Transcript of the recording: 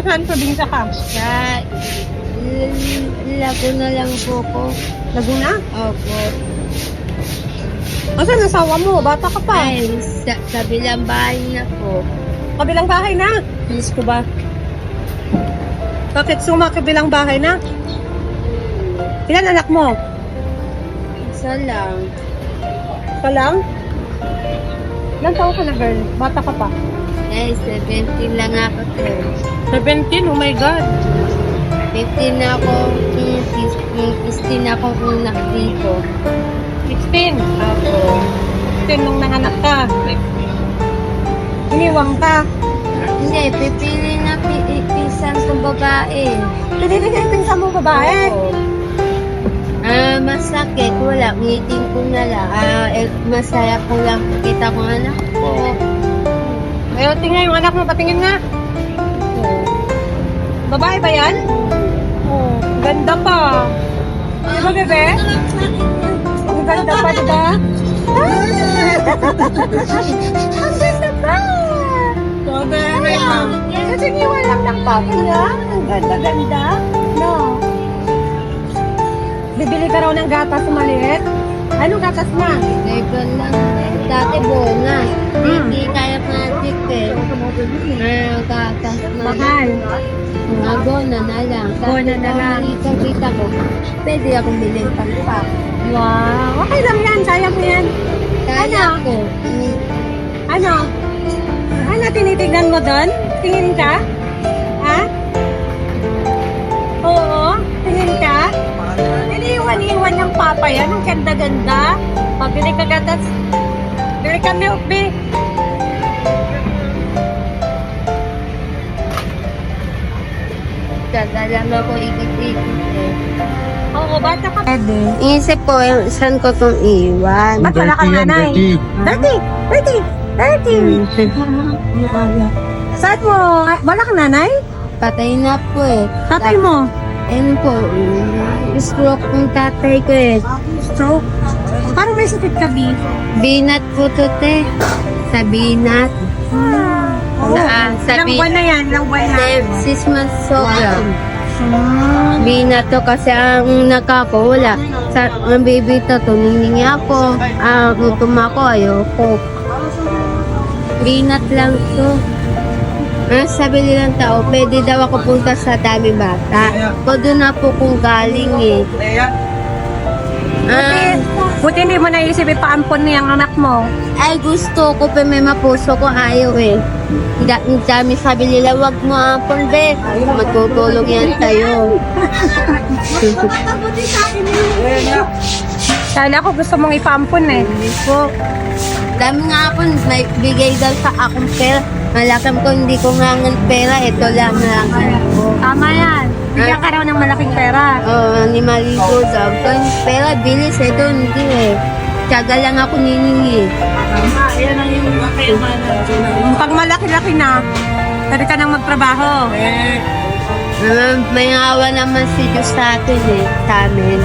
Saan probinsya ka? Sa Laguna lang po ko. Laguna? Opo. Asan asawa mo? Bata ka pa. Ay, sa kabilang bahay na po. Kabilang bahay na. Bilis ko ba? Bakit kabilang bahay na? Ilan anak mo? Isa lang. Ka lang? Ilan taon ka na, girl? Bata ka pa. Eh, 17 lang ako, sir. 17? Oh my God. 15 na ako, 16 na ako unak dito. 16? Opo. 16 nung nanganak ka. Iniwang ka. Hindi, pipili na pisan kong babae. Hindi na pinsan mo babae. Oo. Masakit, wala. Ngiting ko na lang. Masaya ko lang kita ko anak ko. Ayaw, tingnan yung anak mo. Patingin nga. Babae ba yan? Oh, ganda pa. Di ba, bebe? Ang ganda pa, di ba? Ang ganda pa! Bebe, kasi niwan lang ng papa niya. Ang ganda-ganda. No? Bibili ka raw ng gatas na maliit? Anong gatas na? Ito lang. Dati bona. Hindi kaya matik eh. Gatas na. Mahal. Gona na lang. Gona na lang. Kita ko, pwede akong bilhin pang pack. Wow. Okay lang yan. Kaya mo yan. Kaya ko. Ano? Ano tinitignan mo doon? Tingin ka? Ha? Oo. Tingin ka? Iniwan ng papa yan. Ang ganda-ganda. Pabili ka gatas. Bili ka milk, be. Alam ako ikit-ikit eh. Oo, bata ka. Pwede. Iisip ko, saan ko itong iwan? Ba't wala kang nanay? 30. Saan mo? Wala kang nanay? Patay na po eh. Tatay mo? Ayun po, stroke ng tatay ko eh. Stroke? Parang may sakit ka, B. Binat po to te. Sa binat. Ilang buwan na yan? Ilang buwan na? 6 months sobra. Binat to kasi ang nakakawala. Sa ang baby to, tuminingi ako. Gutom ako, ayoko. Binat lang to. Sabi nilang tao, pwede daw ako punta sa dami bata. O doon na po kung galing eh. Buti hindi mo naisip ipaampon niya ang anak mo. Ay gusto ko pa may mapuso ko ayaw eh. Ang dami sabi nila, wag mo ampon be. Magtutulog yan tayo. Kala ko gusto mong ipaampon eh. Hindi po. Dami nga po, may bigay daw sa akong pera. Malakam ko, hindi ko nga ng pera. Ito lang ako. Tama yan. Bigyan ka raw ng malaking pera. Oo, 5,000 daw. Kung pera, bilis. Ito, hindi eh. Tiyaga lang ako niningi. Ayan ang yung pag malaki-laki na, pwede ka nang magtrabaho. May awa naman si Diyos sa atin eh. Sa amin.